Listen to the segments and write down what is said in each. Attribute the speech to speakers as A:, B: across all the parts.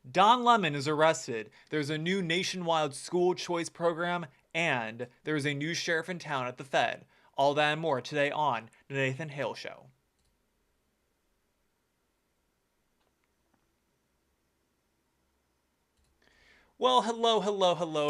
A: Don Lemon is arrested. There's a new nationwide school choice program, and there's a new sheriff in town at the Fed. All that and more today on The Nathan Hale Show. Well, hello,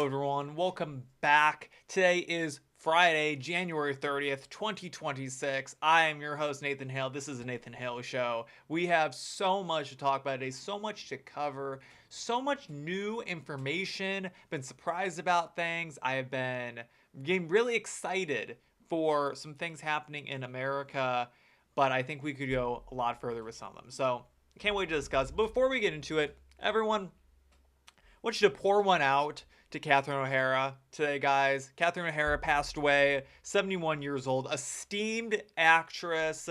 A: everyone. Welcome back. Today is Friday, January 30th, 2026. I am your host, Nathan Hale. This is the Nathan Hale Show. We have so much to talk about today, so much to cover, so much new information. Been surprised about things. I have been getting really excited for some things happening in America, but I think we could go a lot further with some of them. So, can't wait to discuss. Before we get into it, everyone, want you to pour one out to Catherine O'Hara today, guys. Catherine O'Hara passed away, 71 years old, esteemed actress,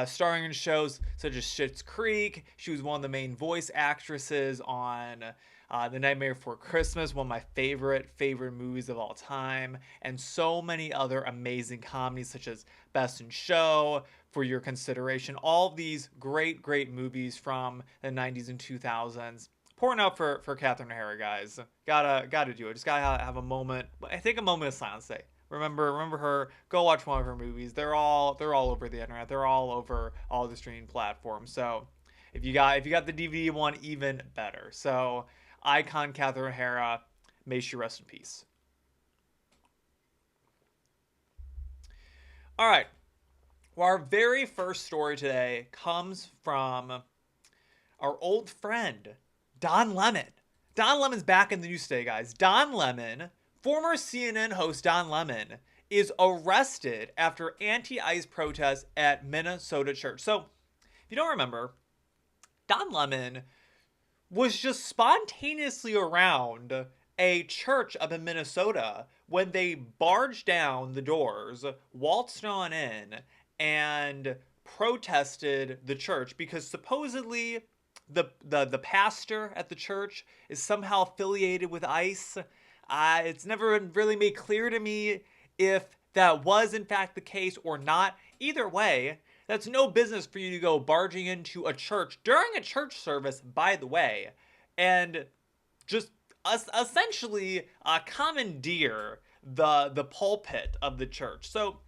A: starring in shows such as Schitt's Creek. She was one of the main voice actresses on The Nightmare Before Christmas, one of my favorite movies of all time, and so many other amazing comedies such as Best in Show, For Your Consideration. All of these great movies from the 90s and 2000s. Pouring out for Catherine O'Hara, guys. Gotta do it. Just gotta have a moment. I think a moment of silence. Say, remember her. Go watch one of her movies. They're all over the internet. They're all over all the streaming platforms. So if you got the DVD one, even better. So icon Catherine O'Hara, may she rest in peace. All right. Well, our very first story today comes from our old friend, Don Lemon. Don Lemon's back in the news today, guys. Don Lemon, former CNN host Don Lemon, is arrested after anti-ICE protests at Minnesota church. So, if you don't remember, Don Lemon was just spontaneously around a church up in Minnesota when they barged down the doors, waltzed on in, and protested the church because supposedly the pastor at the church is somehow affiliated with ICE. It's never really made clear to me if that was in fact the case or not. Either way, that's no business for you to go barging into a church during a church service, by the way, and just essentially commandeer the pulpit of the church. So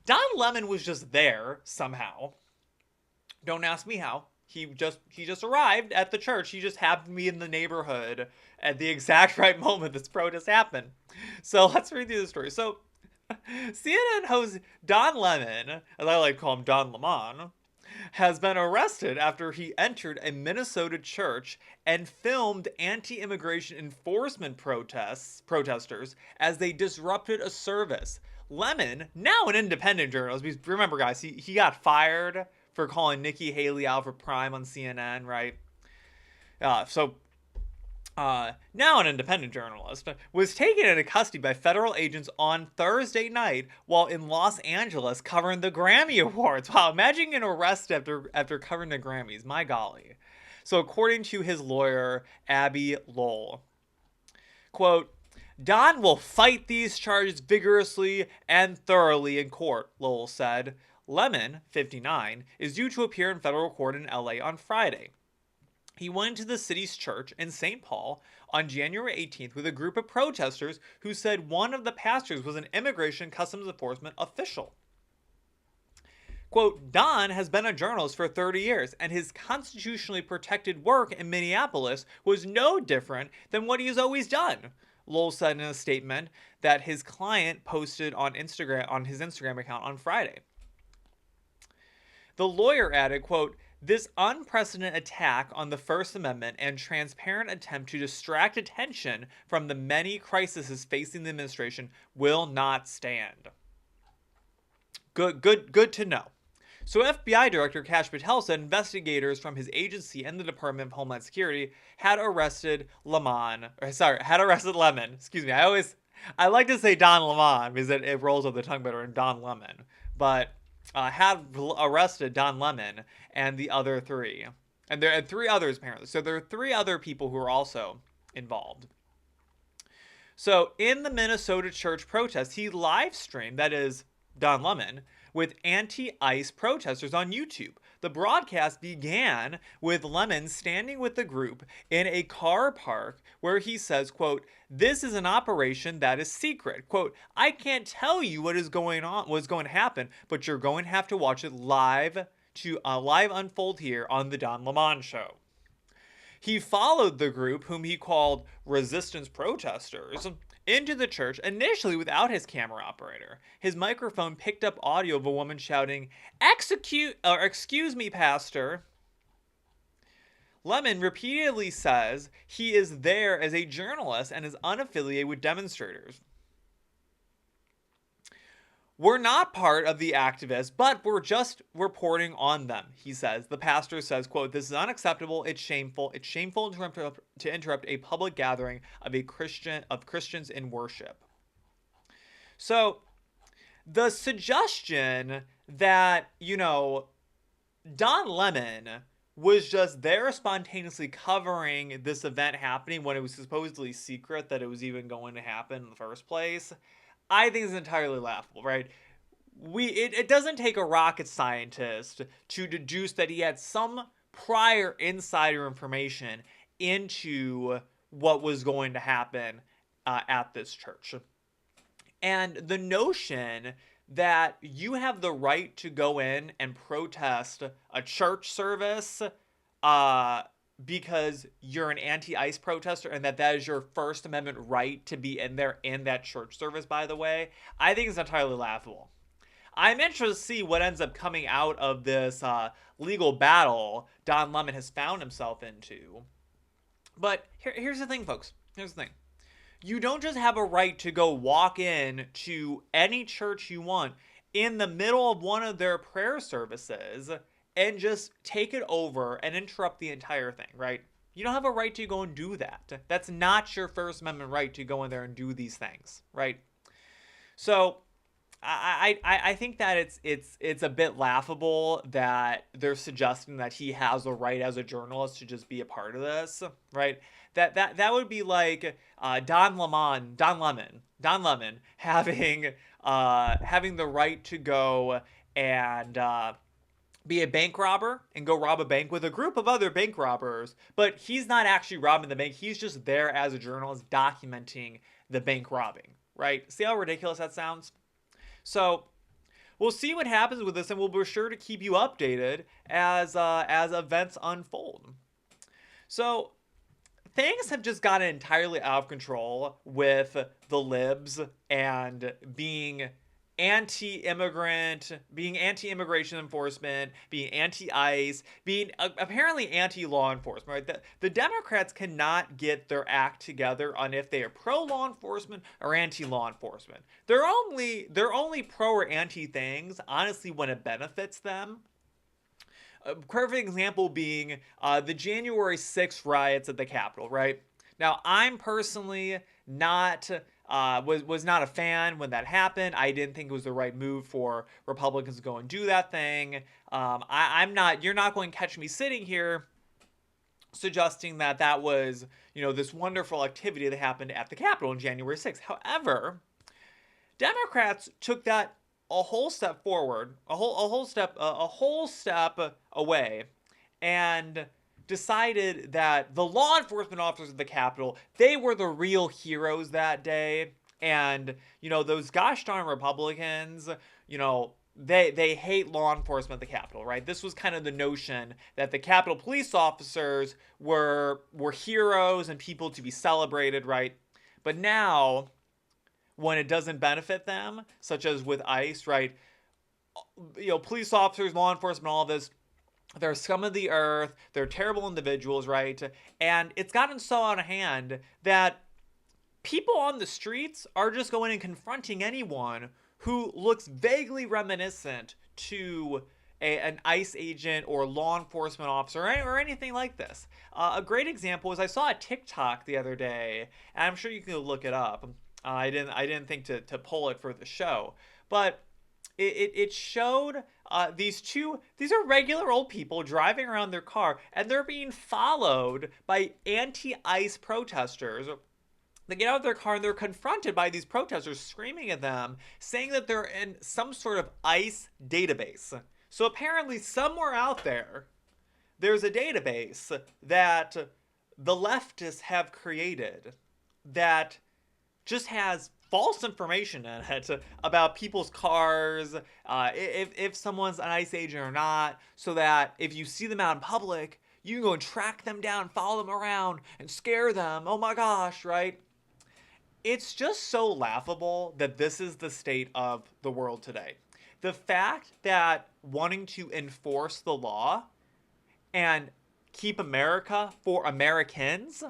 A: Don Lemon was just there somehow. Don't ask me how. He just arrived at the church. He just happened to be in the neighborhood at the exact right moment this protest happened. So let's read through the story. So CNN host Don Lemon, as I like to call him Don Lemon, has been arrested after he entered a Minnesota church and filmed anti-immigration enforcement protesters as they disrupted a service. Lemon, now an independent journalist, because remember guys, he got fired for calling Nikki Haley out for Prime on CNN, right? Now an independent journalist, was taken into custody by federal agents on Thursday night while in Los Angeles covering the Grammy Awards. Wow, imagine getting arrested after covering the Grammys. My golly. So according to his lawyer, Abby Lowell, quote, Don will fight these charges vigorously and thoroughly in court, Lowell said. Lemon, 59, is due to appear in federal court in LA on Friday. He went into the city's church in St. Paul on January 18th with a group of protesters who said one of the pastors was an immigration customs enforcement official. Quote, Don has been a journalist for 30 years, and his constitutionally protected work in Minneapolis was no different than what he has always done, Lowell said in a statement that his client posted on his Instagram account on Friday. The lawyer added, quote, this unprecedented attack on the First Amendment and transparent attempt to distract attention from the many crises facing the administration will not stand. Good to know. So FBI Director Kash Patel said investigators from his agency and the Department of Homeland Security had arrested Lemon. Excuse me. I like to say Don Lemon because it rolls off the tongue better than Don Lemon. But had arrested Don Lemon and the other three. And there are three others apparently. So there are three other people who are also involved. So in the Minnesota church protest, he live streamed, that is Don Lemon, with anti-ICE protesters on YouTube. The broadcast began with Lemon standing with the group in a car park where he says, quote, "This is an operation that is secret. Quote, I can't tell you what is going on, what's going to happen, but you're going to have to watch it live unfold here on the Don Lemon Show." He followed the group, whom he called resistance protesters, into the church, initially without his camera operator. His microphone picked up audio of a woman shouting, "Excuse me, Pastor." Lemon repeatedly says he is there as a journalist and is unaffiliated with demonstrators. "We're not part of the activists, but we're just reporting on them," he says. The pastor says, quote, "This is unacceptable. It's shameful. It's shameful to interrupt a public gathering of Christians in worship." So the suggestion that, Don Lemon was just there spontaneously covering this event happening when it was supposedly secret that it was even going to happen in the first place, I think is entirely laughable, right? It doesn't take a rocket scientist to deduce that he had some prior insider information into what was going to happen at this church. And the notion that you have the right to go in and protest a church service because you're an anti-ICE protester and that is your First Amendment right to be in there in that church service, by the way, I think is entirely laughable. I'm interested to see what ends up coming out of this legal battle Don Lemon has found himself into. But here's the thing, folks. Here's the thing. You don't just have a right to go walk in to any church you want in the middle of one of their prayer services and just take it over and interrupt the entire thing, right? You don't have a right to go and do that. That's not your First Amendment right to go in there and do these things, right? So I think that it's a bit laughable that they're suggesting that he has a right as a journalist to just be a part of this, right? That would be like Don Lemon having the right to go and be a bank robber and go rob a bank with a group of other bank robbers, but he's not actually robbing the bank. He's just there as a journalist documenting the bank robbing, right? See how ridiculous that sounds? So we'll see what happens with this, and we'll be sure to keep you updated as events unfold. So things have just gotten entirely out of control with the libs and being anti-immigration enforcement, being anti-ICE, being apparently anti-law enforcement, right? The Democrats cannot get their act together on if they are pro-law enforcement or anti-law enforcement. They're only pro or anti things, honestly, when it benefits them. A perfect example being the January 6th riots at the Capitol, right? Now, I'm personally not was not a fan when that happened. I didn't think it was the right move for Republicans to go and do that thing. You're not going to catch me sitting here suggesting that was, this wonderful activity that happened at the Capitol on January 6th. However, Democrats took that a whole step forward, a whole step away, and decided that the law enforcement officers of the Capitol, they were the real heroes that day. And, those gosh darn Republicans, they hate law enforcement at the Capitol, right? This was kind of the notion that the Capitol police officers were heroes and people to be celebrated, right? But now, when it doesn't benefit them, such as with ICE, right? Police officers, law enforcement, all this, they're scum of the earth. They're terrible individuals, right? And it's gotten so out of hand that people on the streets are just going and confronting anyone who looks vaguely reminiscent to an ICE agent or law enforcement officer or anything like this. A great example is I saw a TikTok the other day, and I'm sure you can look it up. I didn't think to pull it for the show, but it showed these are regular old people driving around their car, and they're being followed by anti-ICE protesters. They get out of their car and they're confronted by these protesters screaming at them, saying that they're in some sort of ICE database. So apparently, somewhere out there, there's a database that the leftists have created that just has false information in it about people's cars, if someone's an ICE agent or not, so that if you see them out in public, you can go and track them down, follow them around, and scare them. Oh my gosh, right? It's just so laughable that this is the state of the world today. The fact that wanting to enforce the law and keep America for Americans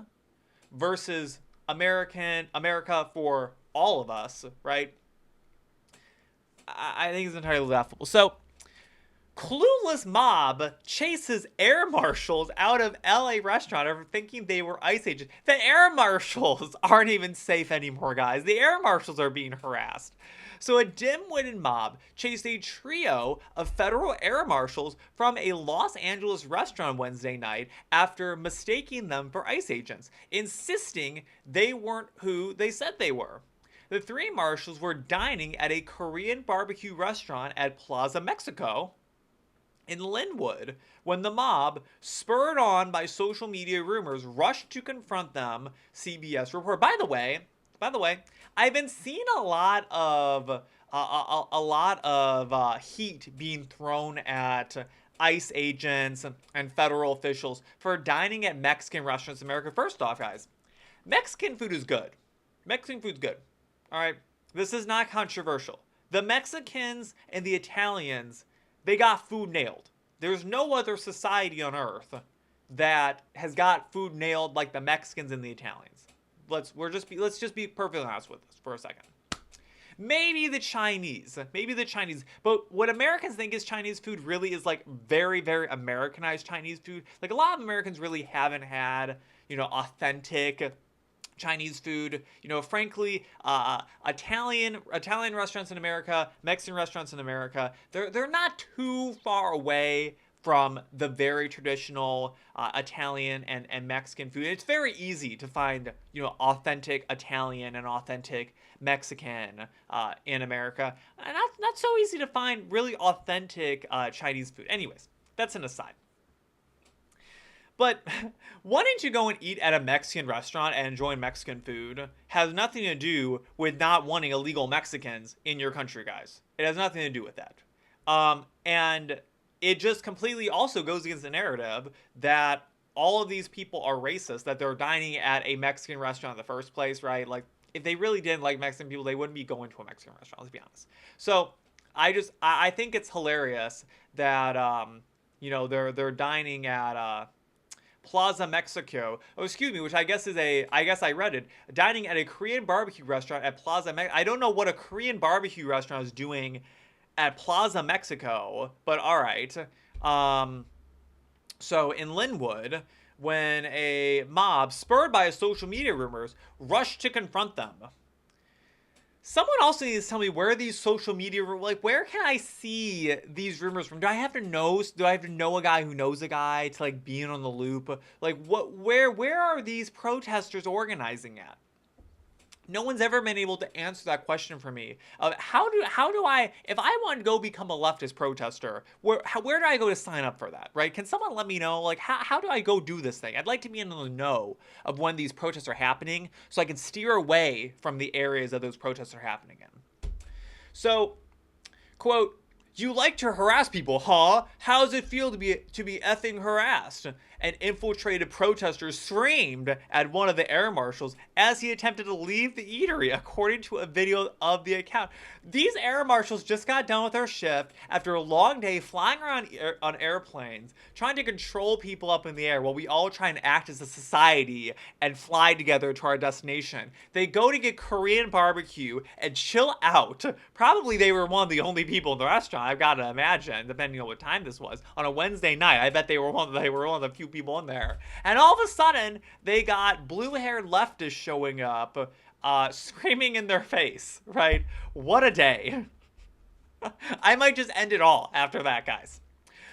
A: versus America for all of us, right? I think it's entirely laughable. So, clueless mob chases air marshals out of LA restaurant over thinking they were ICE agents. The air marshals aren't even safe anymore, guys. The air marshals are being harassed. So a dim-witted mob chased a trio of federal air marshals from a Los Angeles restaurant Wednesday night after mistaking them for ICE agents, insisting they weren't who they said they were. The three marshals were dining at a Korean barbecue restaurant at Plaza Mexico in Linwood when the mob, spurred on by social media rumors, rushed to confront them, CBS reported. By the way, I've been seeing a lot of heat being thrown at ICE agents and federal officials for dining at Mexican restaurants in America. First off, guys, Mexican food is good. Mexican food's good. All right, this is not controversial. The Mexicans and the Italians, they got food nailed. There's no other society on earth that has got food nailed like the Mexicans and the Italians. Let's just be perfectly honest with this for a second. Maybe the Chinese, but what Americans think is Chinese food really is like very, very Americanized Chinese food. Like a lot of Americans really haven't had, authentic Chinese food. Frankly, Italian restaurants in America, Mexican restaurants in America, they're not too far away from the very traditional Italian and Mexican food. It's very easy to find, authentic Italian and authentic Mexican in America. And not so easy to find really authentic Chinese food. Anyways, that's an aside. But wanting to go and eat at a Mexican restaurant and enjoy Mexican food has nothing to do with not wanting illegal Mexicans in your country, guys. It has nothing to do with that. And it just completely also goes against the narrative that all of these people are racist, that they're dining at a Mexican restaurant in the first place, right? Like, if they really didn't like Mexican people, they wouldn't be going to a Mexican restaurant, let's be honest. So, I think it's hilarious that, they're dining at Plaza Mexico, which I guess I read it, dining at a Korean barbecue restaurant at Plaza Mexico. I don't know what a Korean barbecue restaurant is doing at Plaza Mexico, but all right. So in Linwood, when a mob, spurred by social media rumors, rushed to confront them. Someone also needs to tell me where these social media, where can I see these rumors from? Do I have to know a guy who knows a guy to be in on the loop? Where are these protesters organizing at? No one's ever been able to answer that question for me. How do I, if I want to go become a leftist protester, where do I go to sign up for that, right? Can someone let me know, how do I go do this thing? I'd like to be in the know of when these protests are happening so I can steer away from the areas that those protests are happening in. So, quote, "You like to harass people, huh? How does it feel to be effing harassed?" An infiltrated protester screamed at one of the air marshals as he attempted to leave the eatery, according to a video of the account. These air marshals just got done with their shift after a long day flying around on airplanes, trying to control people up in the air while we all try and act as a society and fly together to our destination. They go to get Korean barbecue and chill out. Probably they were one of the only people in the restaurant, I've got to imagine, depending on what time this was. On a Wednesday night, I bet they were one of the few people in there. And all of a sudden, they got blue-haired leftists showing up, screaming in their face, right? What a day. I might just end it all after that, guys.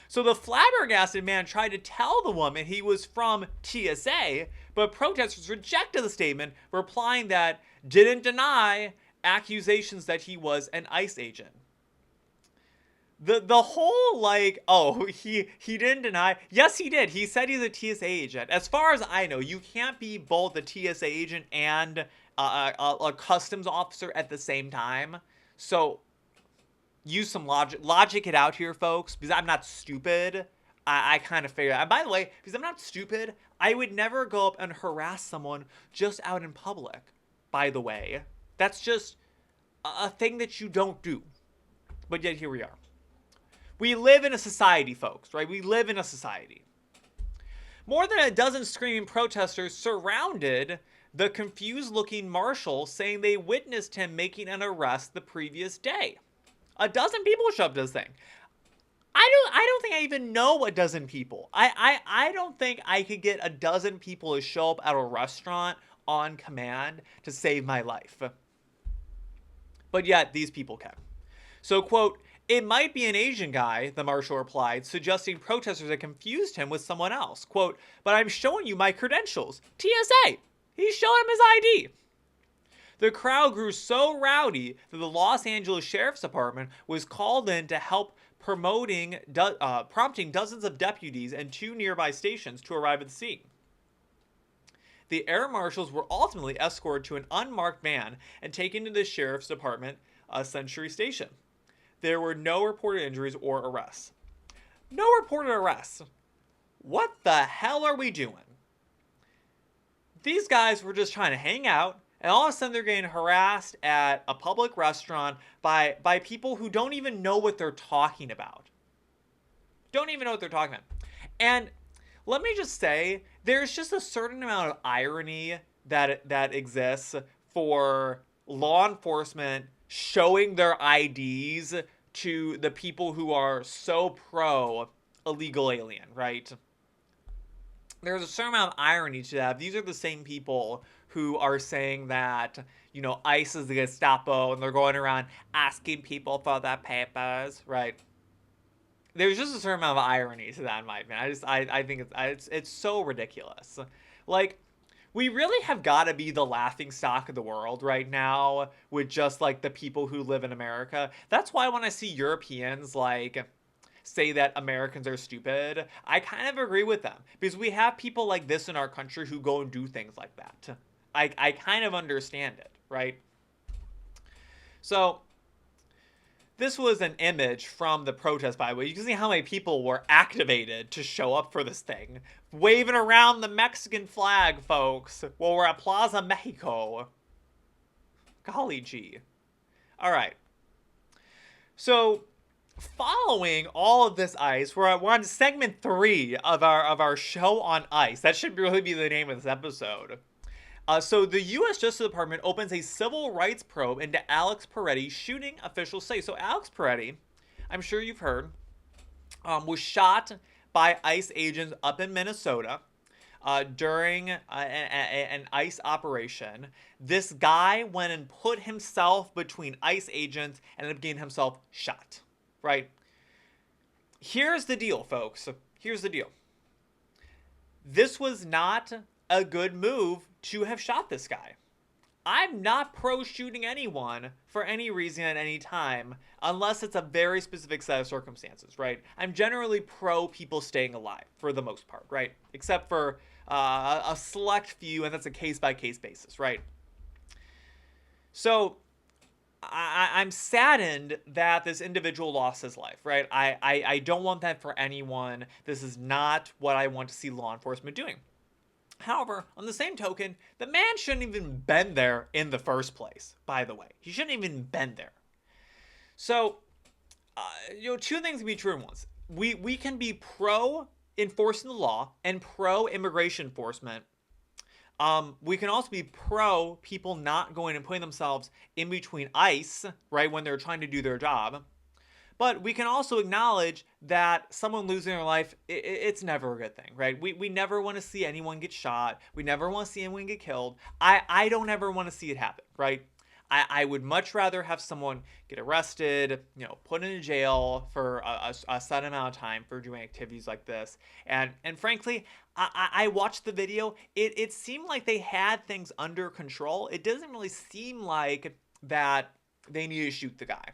A: So the flabbergasted man tried to tell the woman he was from TSA, but protesters rejected the statement, replying that didn't deny accusations that he was an ICE agent. The whole like, oh, he didn't deny. Yes, he did. He said he's a TSA agent. As far as I know, you can't be both a TSA agent and a customs officer at the same time. So use some logic it out here, folks, because I'm not stupid. I kind of figure out. By the way, because I'm not stupid, I would never go up and harass someone just out in public. By the way, that's just a thing that you don't do. But yet here we are. We live in a society, folks, right? We live in a society. More than a dozen screaming protesters surrounded the confused-looking marshal, saying they witnessed him making an arrest the previous day. A dozen people showed up to this thing. I don't think I even know a dozen people. I don't think I could get a dozen people to show up at a restaurant on command to save my life. But yet, these people can. So, quote, "It might be an Asian guy," the marshal replied, suggesting protesters had confused him with someone else. Quote, "But I'm showing you my credentials. TSA. He showed him his ID." The crowd grew so rowdy that the Los Angeles Sheriff's Department was called in to help prompting dozens of deputies and 2 nearby stations to arrive at the scene. The air marshals were ultimately escorted to an unmarked van and taken to the Sheriff's Department Century Station. There were no reported injuries or arrests. No reported arrests. What the hell are we doing? These guys were just trying to hang out, and all of a sudden they're getting harassed at a public restaurant by people who don't even know what they're talking about. Don't even know what they're talking about. And let me just say, there's just a certain amount of irony that exists for law enforcement showing their IDs to the people who are so pro illegal alien, right? There's a certain amount of irony to that. These are the same people who are saying that, you know, ICE is the Gestapo and they're going around asking people for their papers, right? There's just a certain amount of irony to that in my opinion. I think it's so ridiculous. Like, we really have got to be the laughing stock of the world right now with just like the people who live in America. That's why when I see Europeans like say that Americans are stupid, I kind of agree with them, because we have people like this in our country who go and do things like that. I kind of understand it, right? So this was an image from the protest, by the way. You can see how many people were activated to show up for this thing. Waving around the Mexican flag, folks, while we're at Plaza Mexico. Golly gee. All right. So, following all of this ICE, we're on segment 3 of our show on ICE. That should really be the name of this episode. So the U.S. Justice Department opens a civil rights probe into Alex Peretti shooting, officials say. So Alex Peretti, I'm sure you've heard, was shot by ICE agents up in Minnesota during an ICE operation. This guy went and put himself between ICE agents and ended up getting himself shot, right? Here's the deal, folks. Here's the deal. This was not a good move to have shot this guy. I'm not pro shooting anyone for any reason at any time, unless it's a very specific set of circumstances, right? I'm generally pro people staying alive for the most part, right? Except for a select few, and that's a case-by-case basis, right? So I'm saddened that this individual lost his life, right? I don't want that for anyone. This is not what I want to see law enforcement doing. However, on the same token, the man shouldn't even been there in the first place, by the way. He shouldn't even been there. So, two things can be true at once. We can be pro enforcing the law and pro immigration enforcement. We can also be pro people not going and putting themselves in between ICE, right, when they're trying to do their job. But we can also acknowledge that someone losing their life, it's never a good thing, right? We never want to see anyone get shot. We never want to see anyone get killed. I don't ever want to see it happen, right? I would much rather have someone get arrested, put in jail for a set amount of time for doing activities like this. And frankly, I watched the video. It seemed like they had things under control. It doesn't really seem like that they need to shoot the guy.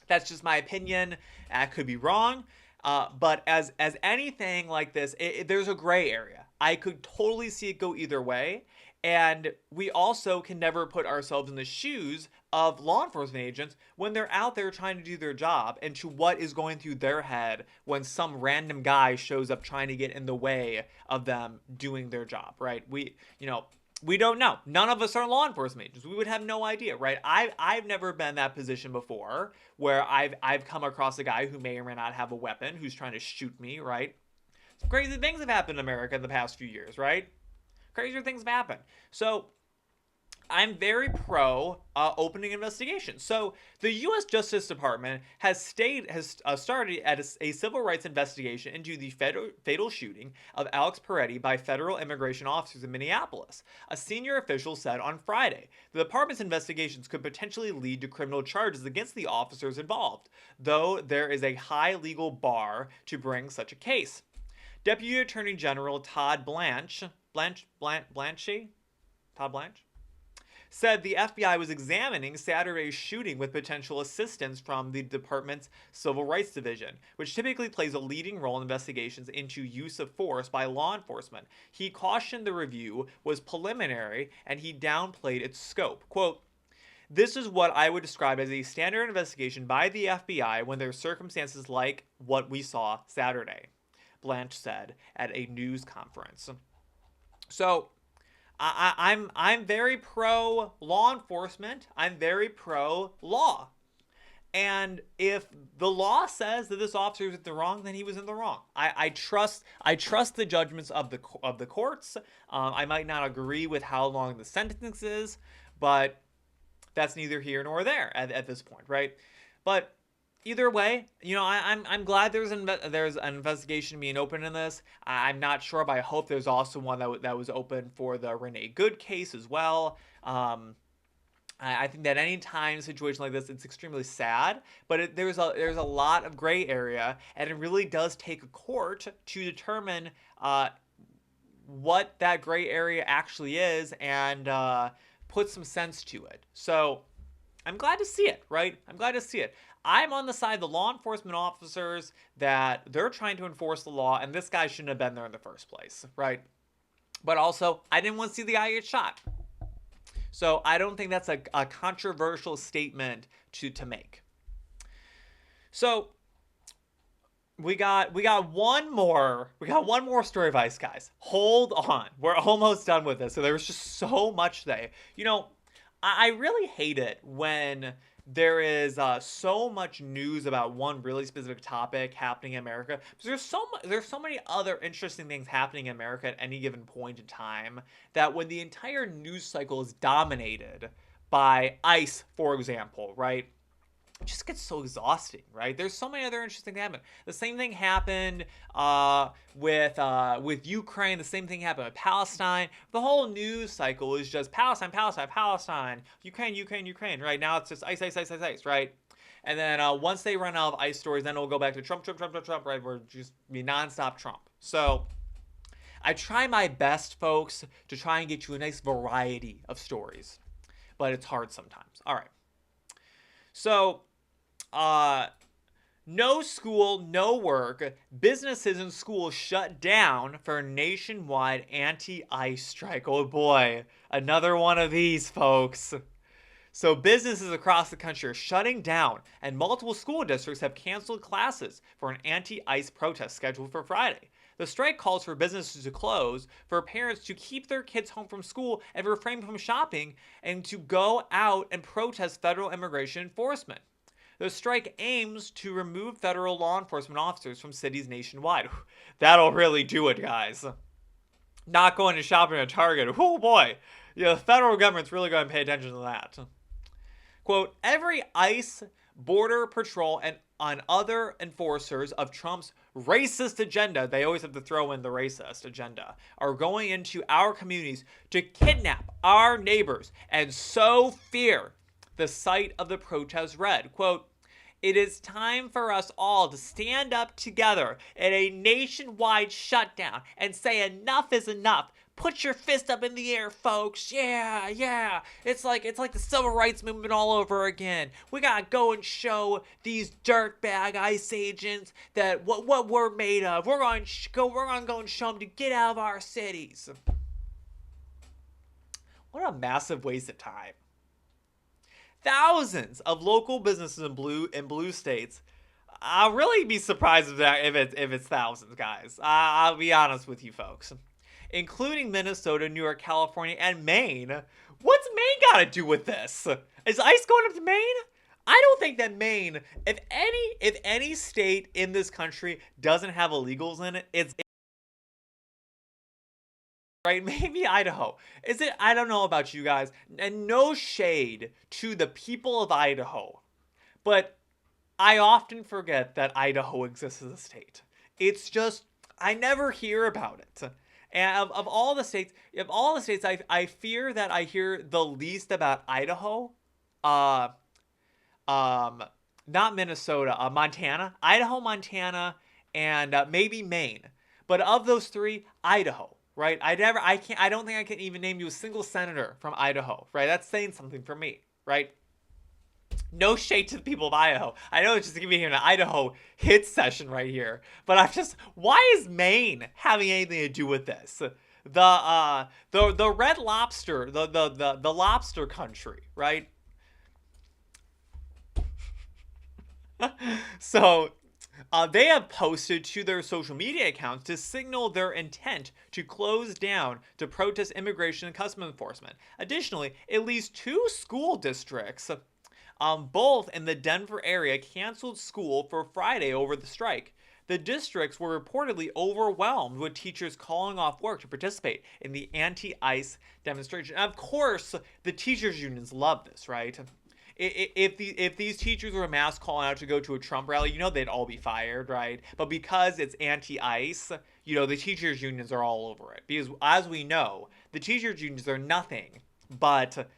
A: That's just my opinion. I could be wrong. But as anything like this, there's a gray area. I could totally see it go either way. And we also can never put ourselves in the shoes of law enforcement agents when they're out there trying to do their job, and to what is going through their head when some random guy shows up trying to get in the way of them doing their job, right? We don't know. None of us are law enforcement agents. We would have no idea, right? I've never been in that position before where I've come across a guy who may or may not have a weapon who's trying to shoot me, right? Crazy things have happened in America in the past few years, right? Crazier things have happened. So I'm very pro opening investigations. So the U.S. Justice Department has started a civil rights investigation into the fatal shooting of Alex Peretti by federal immigration officers in Minneapolis. A senior official said on Friday the department's investigations could potentially lead to criminal charges against the officers involved, though there is a high legal bar to bring such a case. Deputy Attorney General Todd Blanche said the FBI was examining Saturday's shooting with potential assistance from the department's Civil Rights Division, which typically plays a leading role in investigations into use of force by law enforcement. He cautioned the review was preliminary and he downplayed its scope. Quote, "This is what I would describe as a standard investigation by the FBI when there are circumstances like what we saw Saturday," Blanche said at a news conference. So I'm very pro law enforcement. I'm very pro law. And if the law says that this officer was in the wrong, then he was in the wrong. I trust the judgments of the courts. I might not agree with how long the sentence is, but that's neither here nor there at this point, right? But either way, I'm glad there's an investigation being open in this. I'm not sure, but I hope there's also one that was open for the Renee Good case as well. I think that any time a situation like this, it's extremely sad, but there's a lot of gray area, and it really does take a court to determine what that gray area actually is and put some sense to it. So I'm glad to see it, right? I'm glad to see it. I'm on the side of the law enforcement officers that they're trying to enforce the law, and this guy shouldn't have been there in the first place, right? But also, I didn't want to see the guy get shot. So I don't think that's a controversial statement to make. So we got one more story of ice, guys. Hold on. We're almost done with this. So there was just so much today. I really hate it when there is so much news about one really specific topic happening in America. There's so many other interesting things happening in America at any given point in time that when the entire news cycle is dominated by ICE, for example, right? It just gets so exhausting, right? There's so many other interesting things happen. The same thing happened with Ukraine. The same thing happened with Palestine. The whole news cycle is just Palestine, Ukraine. Right now it's just ICE, right? And then once they run out of ICE stories, then it'll go back to Trump, right? We're just be nonstop Trump. So I try my best, folks, to try and get you a nice variety of stories, but it's hard sometimes. All right. So, no school, no work. Businesses and schools shut down for nationwide anti-ICE strike. Oh boy, another one of these, folks. So businesses across the country are shutting down, and multiple school districts have canceled classes for an anti-ICE protest scheduled for Friday. The strike calls for businesses to close, for parents to keep their kids home from school and refrain from shopping, and to go out and protest federal immigration enforcement. The strike aims to remove federal law enforcement officers from cities nationwide. That'll really do it, guys. Not going to shopping at Target. Oh boy. The federal government's really going to pay attention to that. Quote, every ICE, Border Patrol, and on other enforcers of Trump's racist agenda, they always have to throw in the racist agenda, are going into our communities to kidnap our neighbors and sow fear. The site of the protest read, quote, it is time for us all to stand up together in a nationwide shutdown and say enough is enough. Put your fist up in the air, folks. Yeah, yeah. It's like the civil rights movement all over again. We gotta go and show these dirtbag ICE agents that what we're made of. We're gonna go and show them to get out of our cities. What a massive waste of time. Thousands of local businesses in blue states. I'll really be surprised if it's thousands, guys. I'll be honest with you, folks, including Minnesota, New York, California, and Maine. What's Maine got to do with this? Is ICE going up to Maine? I don't think that Maine, if any state in this country doesn't have illegals in it, it's right. Maybe Idaho. Is it? I don't know about you guys, and no shade to the people of Idaho, but I often forget that Idaho exists as a state. It's just I never hear about it. And of all the states, I fear that I hear the least about Idaho. Uh, Not Minnesota, Montana, Idaho, Montana, and maybe Maine. But of those three, Idaho, right? I don't think I can even name you a single senator from Idaho, right? That's saying something for me, right? No shade to the people of Idaho. I know it's just giving me an Idaho hit session right here, but why is Maine having anything to do with this? The Red Lobster, the lobster country, right? So they have posted to their social media accounts to signal their intent to close down to protest immigration and customs enforcement. Additionally, at least 2 school districts, both in the Denver area, canceled school for Friday over the strike. The districts were reportedly overwhelmed with teachers calling off work to participate in the anti-ICE demonstration. And of course, the teachers' unions love this, right? If these teachers were mass calling out to go to a Trump rally, they'd all be fired, right? But because it's anti-ICE, the teachers unions are all over it. Because as we know, the teachers unions are nothing but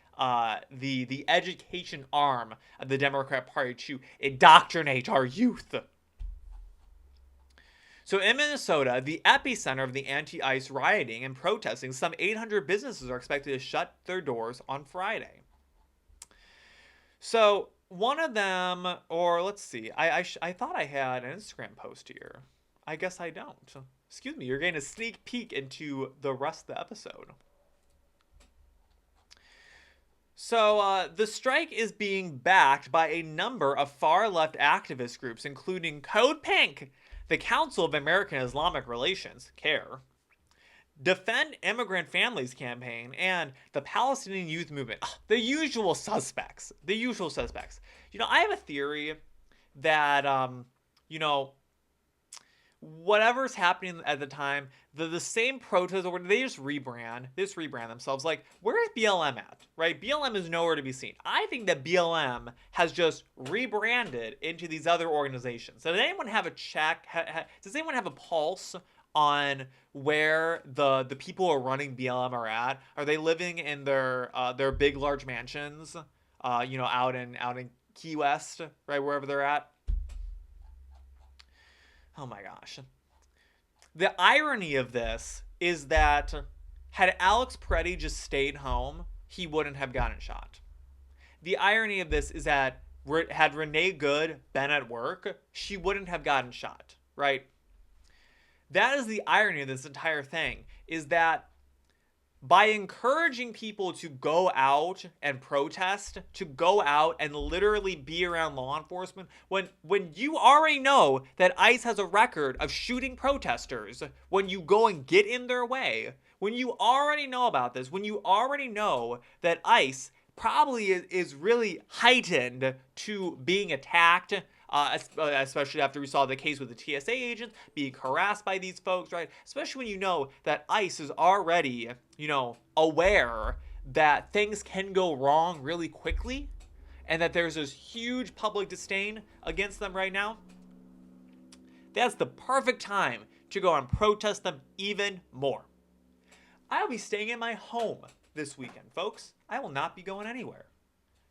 A: the education arm of the Democrat Party to indoctrinate our youth. So in Minnesota, the epicenter of the anti-ICE rioting and protesting, some 800 businesses are expected to shut their doors on Friday. So one of them, or let's see, I thought I had an Instagram post here. I guess I don't. Excuse me, you're getting a sneak peek into the rest of the episode. So the strike is being backed by a number of far-left activist groups, including Code Pink, the Council of American Islamic Relations, CARE, Defend Immigrant Families Campaign, and the Palestinian Youth Movement. The usual suspects. I have a theory that, whatever's happening at the time, the same protests, or they just rebrand themselves. Like, where is BLM at, right? BLM is nowhere to be seen. I think that BLM has just rebranded into these other organizations. So does anyone have a does anyone have a pulse on where the people who are running BLM are at? Are they living in their big, large mansions, out in Key West, right, wherever they're at? Oh my gosh. The irony of this is that had Alex Preddy just stayed home, he wouldn't have gotten shot. The irony of this is that had Renee Good been at work, she wouldn't have gotten shot, right? That is the irony of this entire thing, is that by encouraging people to go out and protest, to go out and literally be around law enforcement, when you already know that ICE has a record of shooting protesters, when you go and get in their way, when you already know about this, when you already know that ICE probably is really heightened to being attacked, especially after we saw the case with the TSA agents being harassed by these folks, right? Especially when you know that ICE is already, aware that things can go wrong really quickly and that there's this huge public disdain against them right now. That's the perfect time to go and protest them even more. I'll be staying in my home this weekend, folks. I will not be going anywhere,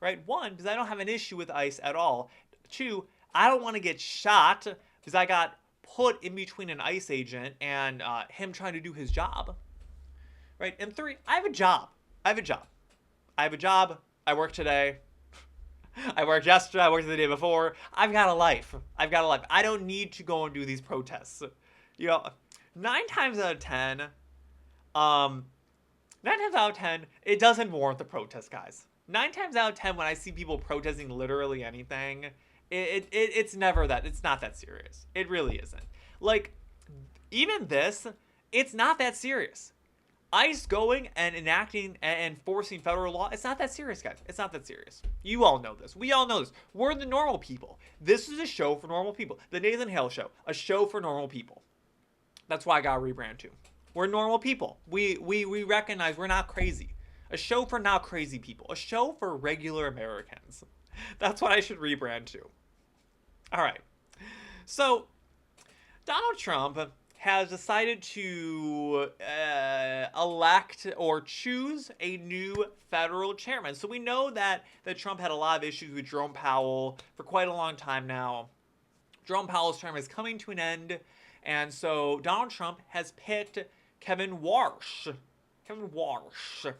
A: right? 1, because I don't have an issue with ICE at all. 2, I don't want to get shot because I got put in between an ICE agent and him trying to do his job. right? And 3, I have a job. I have a job. I have a job. I work today. I worked yesterday. I worked the day before. I've got a life. I've got a life. I don't need to go and do these protests. You know, 9 times out of 10, 9 times out of 10, it doesn't warrant the protest, guys. 9 times out of 10, when I see people protesting literally anything, it's never that. It's not that serious. It really isn't. Like, even this, it's not that serious. ICE going and enacting and enforcing federal law, it's not that serious, guys. It's not that serious. You all know this. We all know this. We're the normal people. This is a show for normal people. The Nathan Hale Show, a show for normal people. That's why I got to rebrand too. We're normal people. We recognize we're not crazy. A show for not crazy people. A show for regular Americans. That's what I should rebrand to. All right. So, Donald Trump has decided to elect or choose a new federal chairman. So we know that Trump had a lot of issues with Jerome Powell for quite a long time now. Jerome Powell's term is coming to an end, and so Donald Trump has picked Kevin Warsh. Kevin Warsh.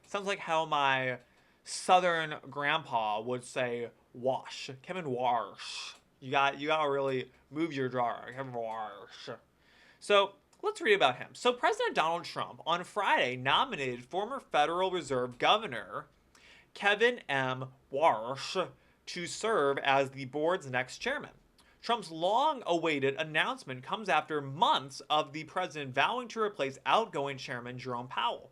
A: Sounds like how my southern grandpa would say wash. Kevin Warsh. You gotta really move your jaw. Kevin Warsh. So let's read about him. So President Donald Trump on Friday nominated former Federal Reserve Governor Kevin M. Warsh to serve as the board's next chairman. Trump's long-awaited announcement comes after months of the president vowing to replace outgoing chairman Jerome Powell.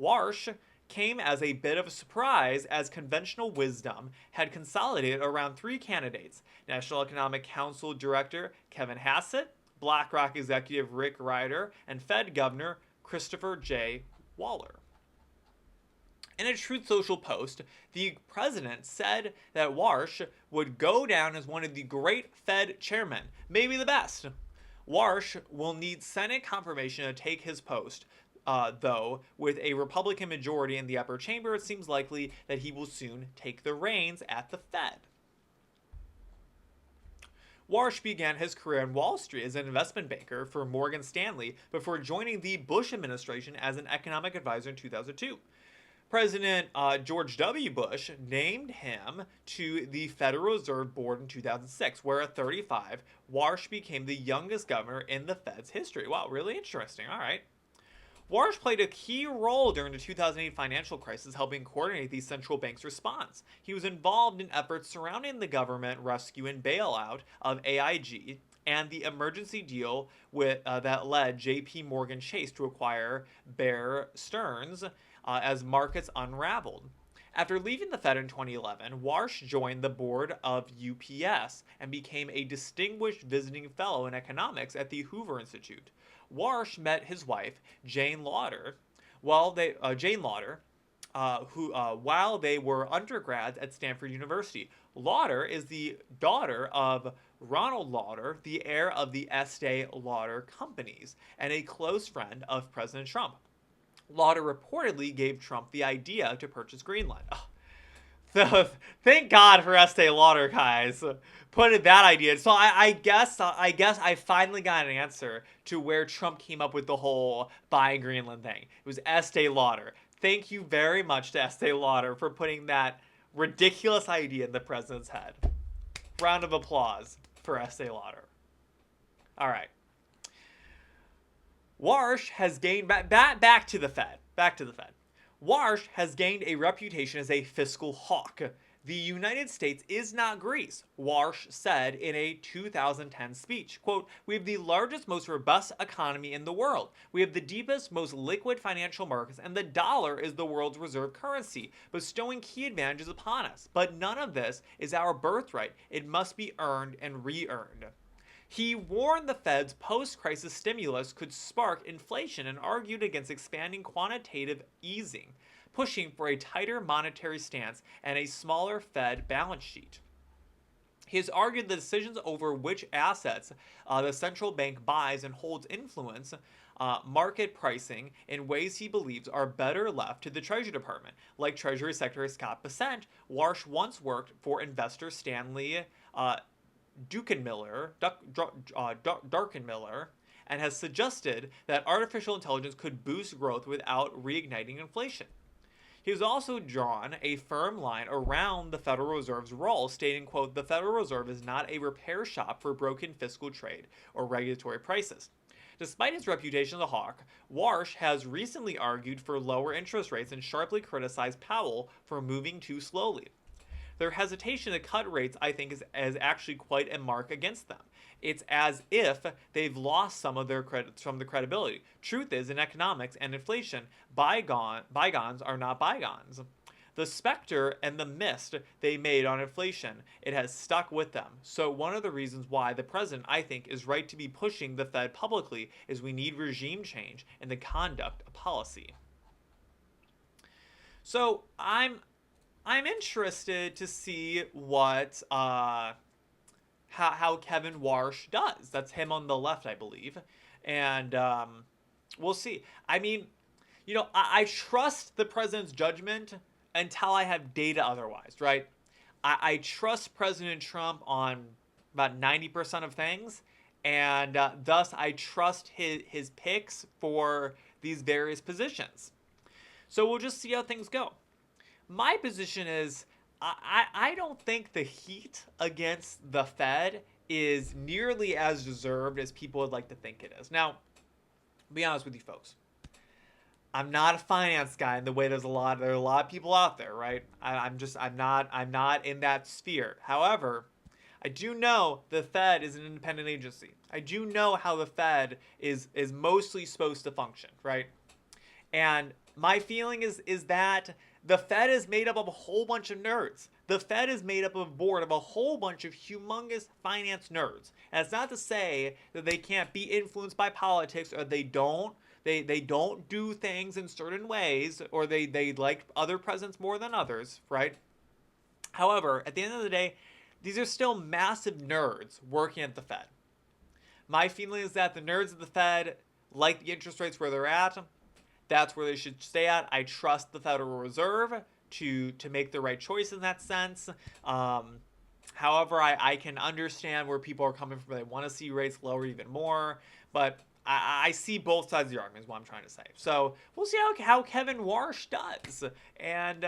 A: Warsh came as a bit of a surprise as conventional wisdom had consolidated around 3 candidates: National Economic Council Director Kevin Hassett, BlackRock executive Rick Ryder, and Fed Governor Christopher J. Waller. In a Truth Social post, the president said that Warsh would go down as one of the great Fed chairmen, maybe the best. Warsh will need Senate confirmation to take his post, though with a Republican majority in the upper chamber, it seems likely that he will soon take the reins at the Fed. Warsh began his career on Wall Street as an investment banker for Morgan Stanley before joining the Bush administration as an economic advisor in 2002. President George W. Bush named him to the Federal Reserve Board in 2006, where at 35, Warsh became the youngest governor in the Fed's history. Wow, really interesting. All right. Warsh played a key role during the 2008 financial crisis, helping coordinate the central bank's response. He was involved in efforts surrounding the government rescue and bailout of AIG and the emergency deal that led J.P. Morgan Chase to acquire Bear Stearns as markets unraveled. After leaving the Fed in 2011, Warsh joined the board of UPS and became a distinguished visiting fellow in economics at the Hoover Institute. Warsh met his wife, Jane Lauder, while they were undergrads at Stanford University. Lauder is the daughter of Ronald Lauder, the heir of the Estee Lauder companies, and a close friend of President Trump. Lauder reportedly gave Trump the idea to purchase Greenland. Oh. So thank God for Estee Lauder, guys. Putting that idea. So I guess I finally got an answer to where Trump came up with the whole buying Greenland thing. It was Estee Lauder. Thank you very much to Estee Lauder for putting that ridiculous idea in the president's head. Round of applause for Estee Lauder. All right. Warsh has gained back to the Fed. Warsh has gained a reputation as a fiscal hawk. The United States is not Greece, Warsh said in a 2010 speech. Quote, "We have the largest, most robust economy in the world. We have the deepest, most liquid financial markets, and the dollar is the world's reserve currency, bestowing key advantages upon us. But none of this is our birthright. It must be earned and re-earned." He warned the Fed's post-crisis stimulus could spark inflation and argued against expanding quantitative easing, pushing for a tighter monetary stance and a smaller Fed balance sheet. He has argued the decisions over which assets the central bank buys and holds influence market pricing in ways he believes are better left to the Treasury Department. Like Treasury Secretary Scott Bessent, Warsh once worked for investor Stanley Druckenmiller and has suggested that artificial intelligence could boost growth without reigniting inflation. He has also drawn a firm line around the Federal Reserve's role, stating, quote, "The Federal Reserve is not a repair shop for broken fiscal trade or regulatory prices." Despite his reputation as a hawk, Warsh has recently argued for lower interest rates and sharply criticized Powell for moving too slowly. Their hesitation to cut rates, I think, is actually quite a mark against them. It's as if they've lost some of their credits from the credibility. Truth is, in economics and inflation, bygones are not bygones. The specter and the mist they made on inflation, it has stuck with them. So one of the reasons why the president, I think, is right to be pushing the Fed publicly is we need regime change in the conduct of policy. So I'm interested to see what how Kevin Warsh does. That's him on the left, I believe, and we'll see. I mean, I trust the president's judgment until I have data otherwise, right? I trust President Trump on about 90% of things, and thus I trust his picks for these various positions. So we'll just see how things go. My position is I don't think the heat against the Fed is nearly as deserved as people would like to think it is. Now, to be honest with you folks, I'm not a finance guy in the way there are a lot of people out there, right? I'm not in that sphere. However, I do know the Fed is an independent agency. I do know how the Fed is mostly supposed to function, right? And my feeling is that the Fed is made up of a whole bunch of nerds. The Fed is made up of a board of a whole bunch of humongous finance nerds. And it's not to say that they can't be influenced by politics or they don't do things in certain ways or they like other presidents more than others, right? However, at the end of the day, these are still massive nerds working at the Fed. My feeling is that the nerds at the Fed like the interest rates where they're at. That's where they should stay at. I trust the Federal Reserve to make the right choice in that sense. However, I can understand where people are coming from. They want to see rates lower even more. But I see both sides of the argument is what I'm trying to say. So we'll see how Kevin Warsh does. And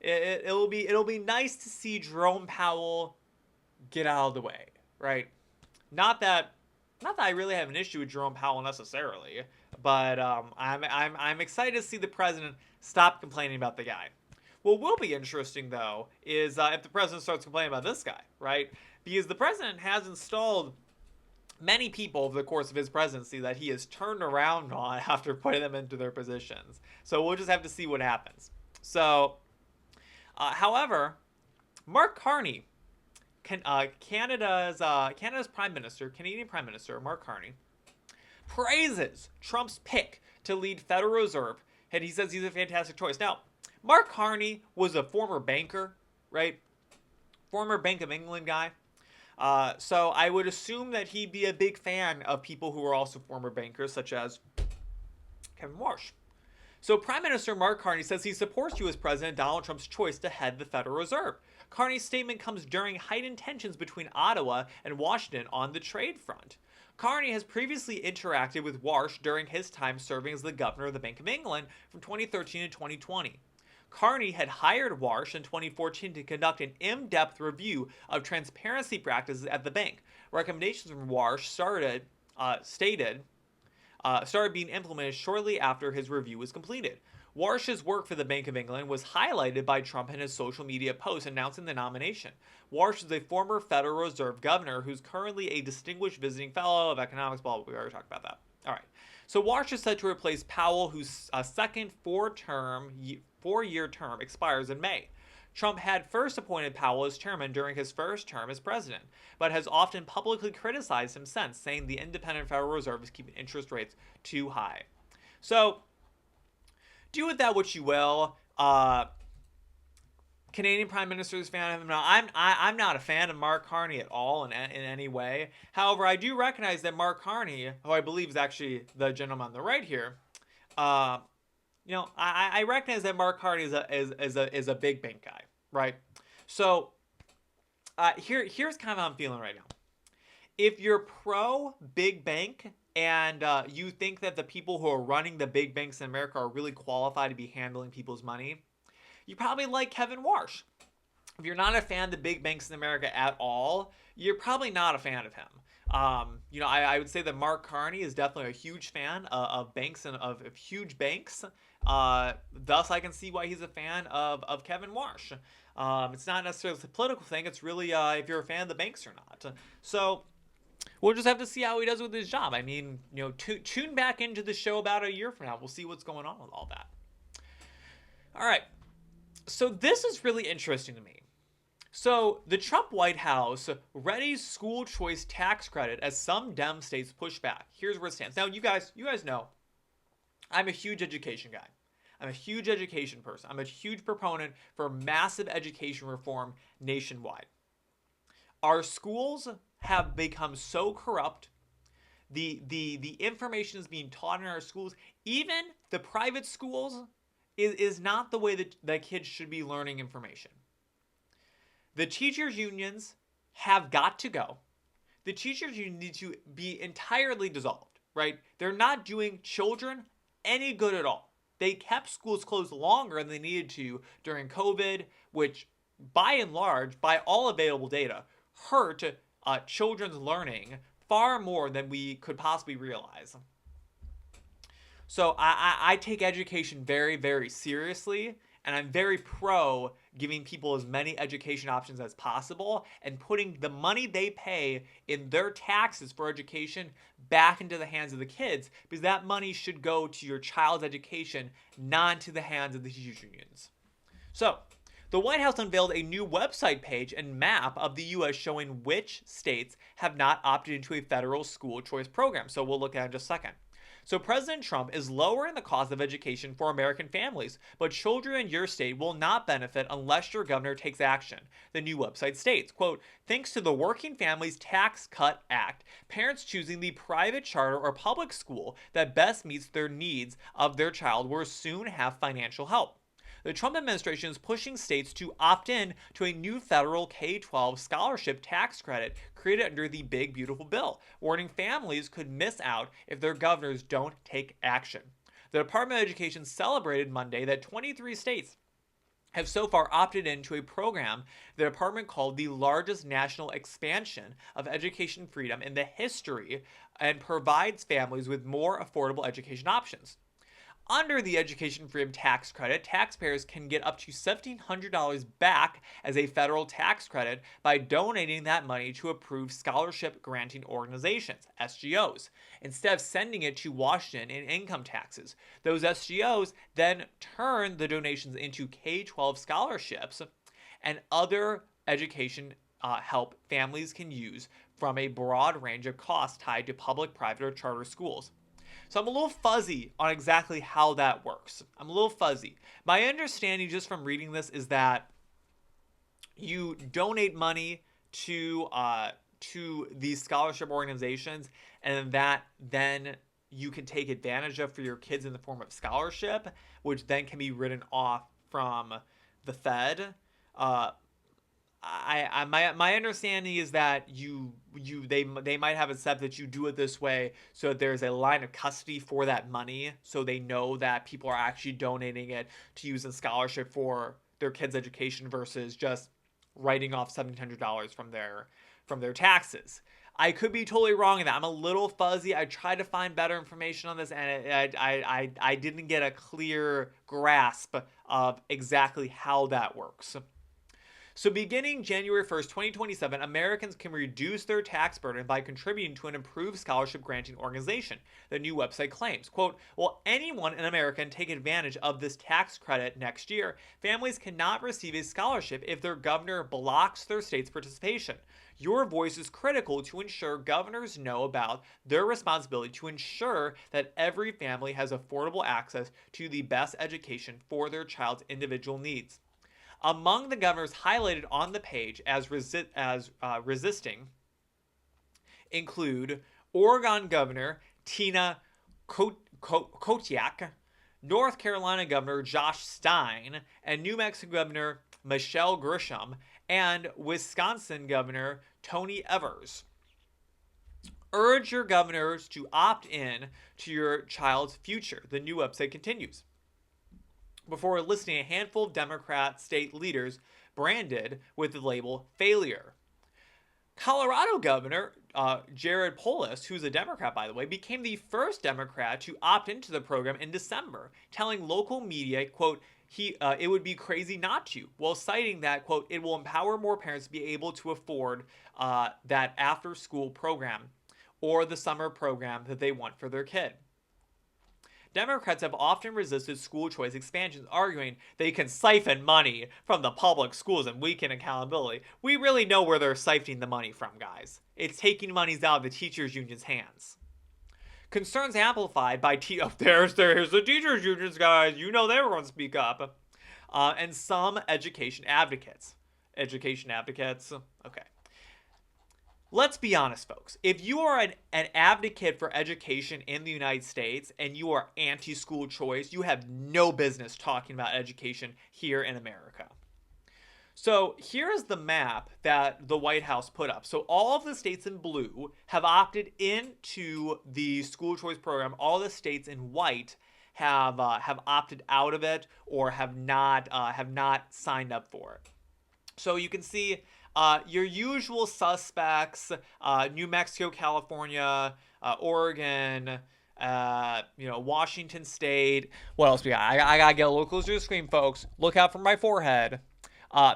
A: it'll be nice to see Jerome Powell get out of the way, right? Not that I really have an issue with Jerome Powell necessarily, but I'm excited to see the president stop complaining about the guy. What will be interesting, though, is if the president starts complaining about this guy, right? Because the president has installed many people over the course of his presidency that he has turned around on after putting them into their positions. So we'll just have to see what happens. So, however, Mark Carney, Canada's Canadian Prime Minister, Mark Carney, praises Trump's pick to lead Federal Reserve, and he says he's a fantastic choice. Now, Mark Carney was a former banker, right? Former Bank of England guy. So I would assume that he'd be a big fan of people who are also former bankers, such as Kevin Warsh. So Prime Minister Mark Carney says he supports U.S. President Donald Trump's choice to head the Federal Reserve. Carney's statement comes during heightened tensions between Ottawa and Washington on the trade front. Carney has previously interacted with Warsh during his time serving as the governor of the Bank of England from 2013 to 2020. Carney had hired Warsh in 2014 to conduct an in-depth review of transparency practices at the bank. Recommendations from Warsh started being implemented shortly after his review was completed. Warsh's work for the Bank of England was highlighted by Trump in his social media post announcing the nomination. Warsh is a former Federal Reserve governor who's currently a distinguished visiting fellow of economics, blah, blah, blah. We already talked about that. All right. So Warsh is set to replace Powell, whose second four-year term expires in May. Trump had first appointed Powell as chairman during his first term as president, but has often publicly criticized him since, saying the independent Federal Reserve is keeping interest rates too high. So, do with that what you will. Canadian Prime Minister is a fan of him. Now, I'm not a fan of Mark Carney at all in any way. However, I do recognize that Mark Carney, who I believe is actually the gentleman on the right here, I recognize that Mark Carney is a big bank guy, right? So here's kind of how I'm feeling right now. If you're pro big bank and you think that the people who are running the big banks in America are really qualified to be handling people's money, you probably like Kevin Warsh. If you're not a fan of the big banks in America at all, you're probably not a fan of him. I would say that Mark Carney is definitely a huge fan of banks and of huge banks. Thus, I can see why he's a fan of Kevin Warsh. It's not necessarily a political thing. It's really if you're a fan of the banks or not. So we'll just have to see how he does with his job. I mean, tune back into the show about a year from now. We'll see what's going on with all that. All right. So this is really interesting to me. So the Trump White House readies school choice tax credit as some Dem states push back. Here's where it stands. Now, you guys know I'm a huge education guy. I'm a huge education person. I'm a huge proponent for massive education reform nationwide. Our schools have become so corrupt. The information is being taught in our schools. Even the private schools is not the way that kids should be learning information. The teachers' unions have got to go. The teachers' unions need to be entirely dissolved, right? They're not doing children any good at all. They kept schools closed longer than they needed to during COVID, which by and large, by all available data, hurt children's learning far more than we could possibly realize. So I take education very, very seriously, and I'm very pro giving people as many education options as possible and putting the money they pay in their taxes for education back into the hands of the kids, because that money should go to your child's education, not to the hands of the teachers unions. So the White House unveiled a new website page and map of the U.S. showing which states have not opted into a federal school choice program. So we'll look at it in just a second. So President Trump is lowering the cost of education for American families, but children in your state will not benefit unless your governor takes action. The new website states, quote, thanks to the Working Families Tax Cut Act, parents choosing the private charter or public school that best meets their needs of their child will soon have financial help. The Trump administration is pushing states to opt in to a new federal K-12 scholarship tax credit created under the Big Beautiful Bill, warning families could miss out if their governors don't take action. The Department of Education celebrated Monday that 23 states have so far opted into a program the department called the largest national expansion of education freedom in the history and provides families with more affordable education options. Under the Education Freedom Tax Credit, taxpayers can get up to $1,700 back as a federal tax credit by donating that money to approved scholarship granting organizations, SGOs, instead of sending it to Washington in income taxes. Those SGOs then turn the donations into K-12 scholarships and other education help families can use from a broad range of costs tied to public, private, or charter schools. So I'm a little fuzzy on exactly how that works. I'm a little fuzzy. My understanding just from reading this is that you donate money to these scholarship organizations, and that then you can take advantage of for your kids in the form of scholarship, which then can be written off from the Fed. My understanding is that they might have a step that you do it this way so that there's a line of custody for that money, so they know that people are actually donating it to use in scholarship for their kids' education versus just writing off $1,700 from their taxes. I could be totally wrong in that. I'm a little fuzzy. I tried to find better information on this, and I didn't get a clear grasp of exactly how that works. So beginning January 1st, 2027, Americans can reduce their tax burden by contributing to an improved scholarship granting organization, the new website claims. Quote, will anyone in America take advantage of this tax credit next year? Families cannot receive a scholarship if their governor blocks their state's participation. Your voice is critical to ensure governors know about their responsibility to ensure that every family has affordable access to the best education for their child's individual needs. Among the governors highlighted on the page as resisting include Oregon Governor Tina Kotek, North Carolina Governor Josh Stein, and New Mexico Governor Michelle Grisham, and Wisconsin Governor Tony Evers. urge your governors to opt in to your child's future. The new website continues. Before listing a handful of Democrat state leaders branded with the label failure. Colorado Governor Jared Polis, who's a Democrat, by the way, became the first Democrat to opt into the program in December, telling local media, quote, it would be crazy not to, while citing that, quote, it will empower more parents to be able to afford that after-school program or the summer program that they want for their kid. Democrats have often resisted school choice expansions, arguing they can siphon money from the public schools and weaken accountability. We really know where they're siphoning the money from, guys. It's taking monies out of the teachers' union's hands. Concerns amplified by there's the teachers' unions, guys. You know they were going to speak up. And some education advocates. Okay. Let's be honest, folks. If you are an advocate for education in the United States and you are anti-school choice, you have no business talking about education here in America. So here's the map that the White House put up. So all of the states in blue have opted into the school choice program. All the states in white have opted out of it or have not signed up for it. So you can see your usual suspects: New Mexico, California, Oregon, Washington State. What else we got? I gotta get a little closer to the screen, folks. Look out for my forehead.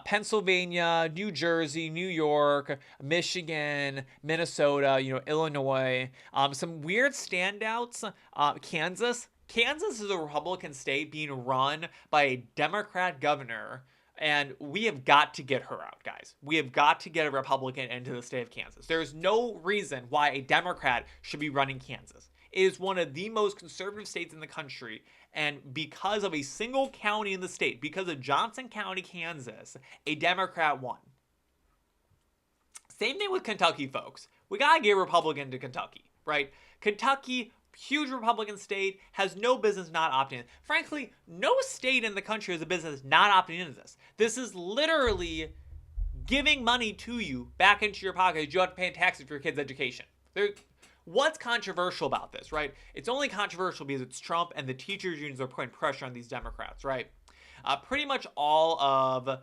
A: Pennsylvania, New Jersey, New York, Michigan, Minnesota, Illinois. Some weird standouts. Kansas. Kansas is a Republican state being run by a Democrat governor. And we have got to get her out, guys. We have got to get a Republican into the state of Kansas. There's no reason why a Democrat should be running Kansas. It is one of the most conservative states in the country. And because of a single county in the state, because of Johnson County, Kansas, a Democrat won. Same thing with Kentucky, folks. We got to get a Republican to Kentucky, right? Kentucky, huge Republican state, has no business not opting in. Frankly, no state in the country has a business not opting into this. This is literally giving money to you back into your pocket. You have to pay taxes for your kids' education. What's controversial about this, right? It's only controversial because it's Trump and the teachers' unions are putting pressure on these Democrats, right? Pretty much all of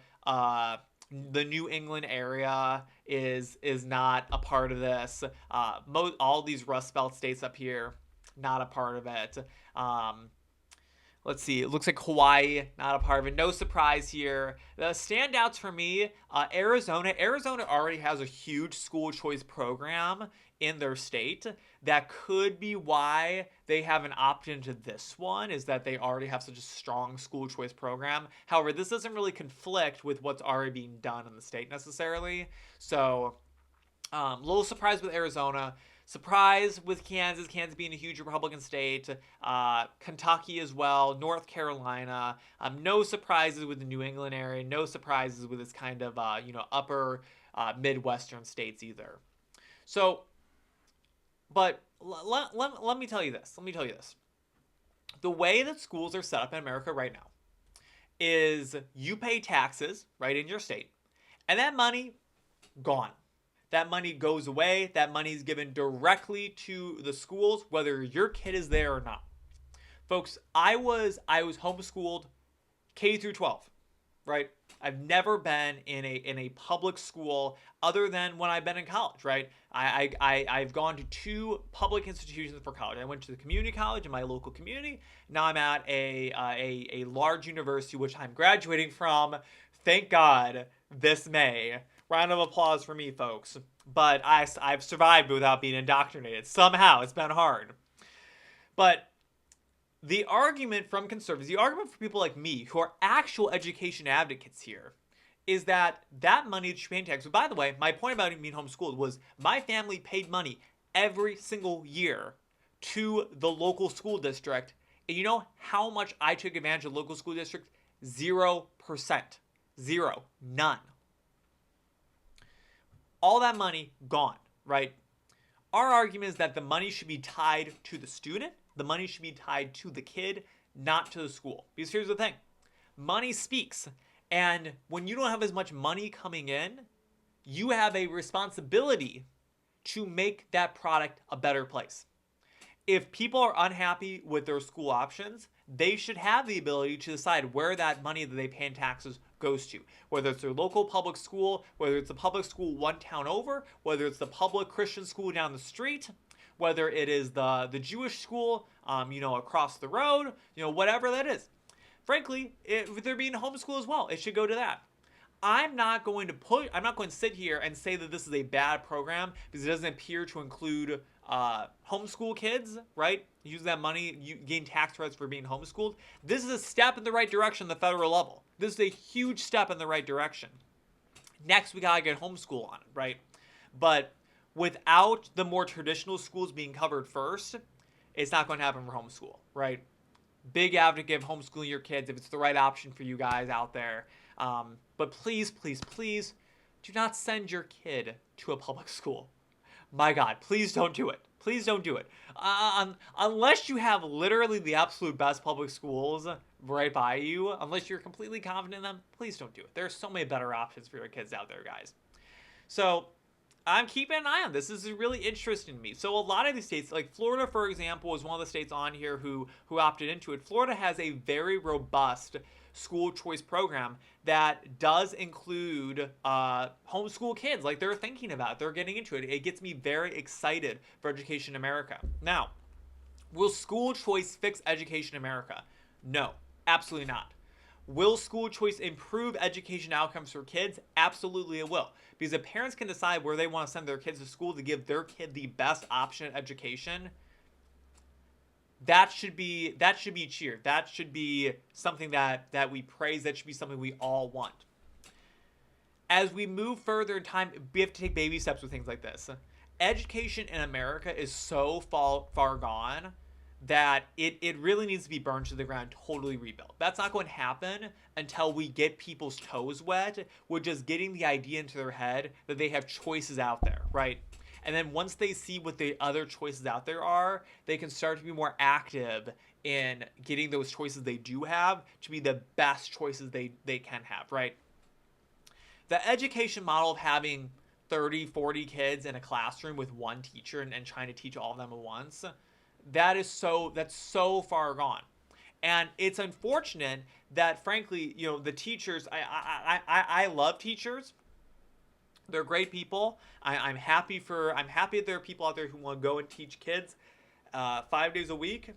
A: the New England area is not a part of this. All these Rust Belt states up here, not a part of it. Let's see. It looks like Hawaii, not a part of it. No surprise here. The standouts for me, Arizona. Arizona already has a huge school choice program in their state. That could be why they haven't opted into this one, is that they already have such a strong school choice program. However, this doesn't really conflict with what's already being done in the state necessarily. So, a little surprised with Arizona. Surprise with Kansas being a huge Republican state, Kentucky as well, North Carolina. No surprises with the New England area. No surprises with this kind of upper Midwestern states either. So, but let me tell you this. The way that schools are set up in America right now is you pay taxes right in your state, and that money gone. That money goes away. That money is given directly to the schools, whether your kid is there or not. Folks, I was homeschooled K through 12, right? I've never been in a public school other than when I've been in college, right? I've gone to 2 public institutions for college. I went to the community college in my local community. Now I'm at a large university, which I'm graduating from, thank God, this May. Round of applause for me, folks. But I've survived without being indoctrinated. Somehow, it's been hard. But the argument from conservatives, the argument for people like me, who are actual education advocates here, is that money that you pay in taxes. By the way, my point about being homeschooled was my family paid money every single year to the local school district. And you know how much I took advantage of the local school district? 0%. Zero. None. All that money gone, right? Our argument is that the money should be tied to the student. The money should be tied to the kid, not to the school. Because here's the thing. Money speaks. And when you don't have as much money coming in, you have a responsibility to make that product a better place. If people are unhappy with their school options, they should have the ability to decide where that money that they pay in taxes goes to. Whether it's their local public school, whether it's the public school one town over, whether it's the public Christian school down the street, whether it is the Jewish school, across the road, whatever that is. Frankly, if they're being homeschooled as well, it should go to that. I'm not going to sit here and say that this is a bad program because it doesn't appear to include homeschool kids, right? Use that money, you gain tax credits for being homeschooled. This is a step in the right direction at the federal level. This is a huge step in the right direction. Next, we gotta get homeschool on it, right? But without the more traditional schools being covered first, it's not going to happen for homeschool, right? Big advocate of homeschooling your kids if it's the right option for you guys out there. But please, please, please do not send your kid to a public school. My God, please don't do it. Please don't do it. Unless you have literally the absolute best public schools right by you, unless you're completely confident in them, please don't do it. There are so many better options for your kids out there, guys. So I'm keeping an eye on this. This is really interesting to me. So a lot of these states, like Florida, for example, is one of the states on here who opted into it. Florida has a very robust school choice program that does include homeschool kids. Like they're thinking about it. They're getting into it. It gets me very excited for Education America. Now, will school choice fix Education America? No, absolutely not. Will school choice improve education outcomes for kids? Absolutely it will. Because if parents can decide where they want to send their kids to school to give their kid the best option at education, that should be cheered. That should be something that we praise. That should be something we all want. As we move further in time, we have to take baby steps with things like this. Education in America is so far gone that it really needs to be burned to the ground, totally rebuilt. That's not going to happen until we get people's toes wet with just getting the idea into their head that they have choices out there, right? And then once they see what the other choices out there are, they can start to be more active in getting those choices they do have to be the best choices they can have, right? The education model of having 30, 40 kids in a classroom with one teacher and trying to teach all of them at once, that's so far gone. And it's unfortunate that, frankly, the teachers, I love teachers. They're great people. I'm happy that there are people out there who want to go and teach kids 5 days a week.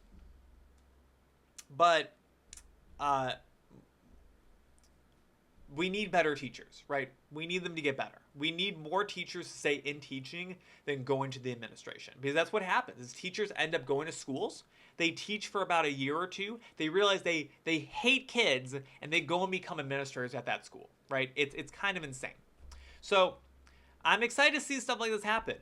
A: But we need better teachers, right? We need them to get better. We need more teachers to stay in teaching than go into the administration. Because that's what happens is teachers end up going to schools. They teach for about a year or two. They realize they hate kids and they go and become administrators at that school, right? It's kind of insane. So I'm excited to see stuff like this happen.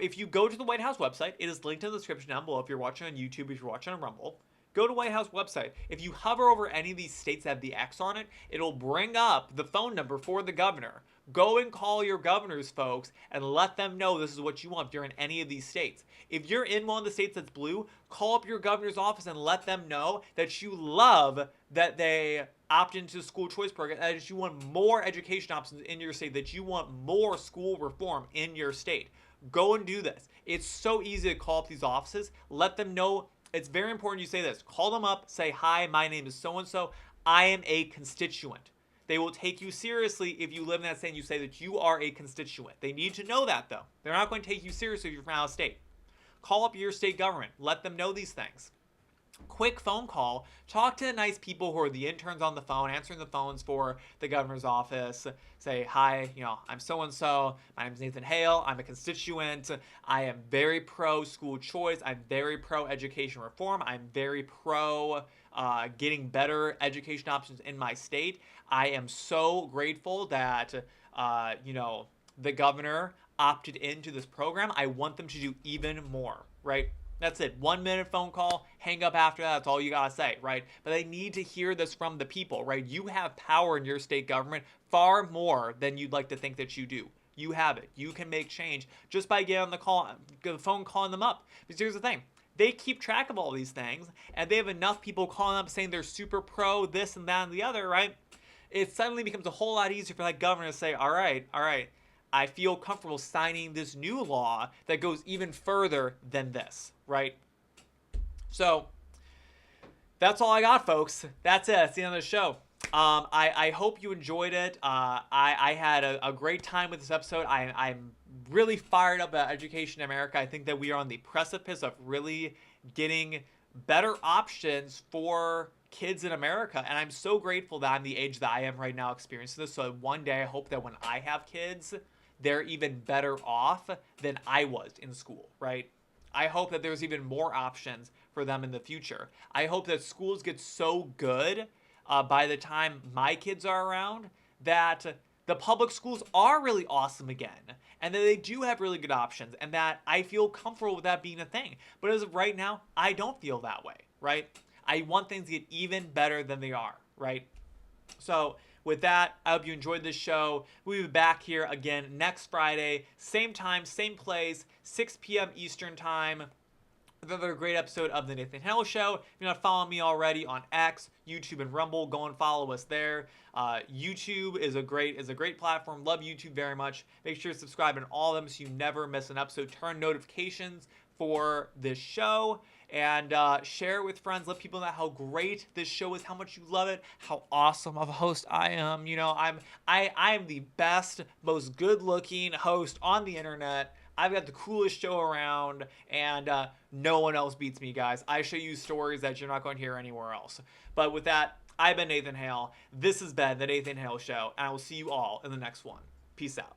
A: If you go to the White House website, it is linked in the description down below if you're watching on YouTube, if you're watching on Rumble. Go to White House website. If you hover over any of these states that have the X on it, it'll bring up the phone number for the governor. Go and call your governors, folks, and let them know this is what you want if you're in any of these states. If you're in one of the states that's blue, call up your governor's office and let them know that you love that they opt into the school choice program, that you want more education options in your state, that you want more school reform in your state. Go and do this. It's so easy to call up these offices. Let them know. It's very important you say this. Call them up, say, hi, my name is so-and-so. I am a constituent. They will take you seriously if you live in that state and you say that you are a constituent. They need to know that, though. They're not going to take you seriously if you're from out of state. Call up your state government. Let them know these things. Quick phone call. Talk to the nice people who are the interns on the phone, answering the phones for the governor's office. Say, hi, I'm so-and-so. My name is Nathan Hale. I'm a constituent. I am very pro school choice. I'm very pro education reform. I'm very pro getting better education options in my state. I am so grateful that, the governor opted into this program. I want them to do even more, right? That's it. 1 minute phone call, hang up after that. That's all you got to say, right? But they need to hear this from the people, right? You have power in your state government far more than you'd like to think that you do. You have it. You can make change just by getting on the phone calling them up. Because here's the thing. They keep track of all these things, and they have enough people calling up saying they're super pro this and that and the other, right? It suddenly becomes a whole lot easier for that governor to say, all right, I feel comfortable signing this new law that goes even further than this, right? So that's all I got, folks. That's it. That's the end of the show. I hope you enjoyed it. I had a great time with this episode. I'm really fired up about Education in America. I think that we are on the precipice of really getting better options for kids in America. And I'm so grateful that I'm the age that I am right now experiencing this. So one day I hope that when I have kids, they're even better off than I was in school, right? I hope that there's even more options for them in the future. I hope that schools get so good by the time my kids are around that the public schools are really awesome again, and that they do have really good options, and that I feel comfortable with that being a thing. But as of right now, I don't feel that way, right? I want things to get even better than they are, right? So with that, I hope you enjoyed this show. We'll be back here again next Friday, same time, same place, 6 p.m. Eastern time. Another great episode of the Nathan Hale Show. If you're not following me already on X, YouTube, and Rumble, go and follow us there. YouTube is a great platform. Love YouTube very much. Make sure to subscribe in all of them so you never miss an episode. Turn notifications for this show, and share it with friends. Let people know how great this show is, how much you love it, how awesome of a host I am. You know, I am the best, most good-looking host on the internet. I've got the coolest show around, and no one else beats me, guys. I show you stories that you're not going to hear anywhere else. But with that, I've been Nathan Hale. This has been the Nathan Hale Show, and I will see you all in the next one. Peace out.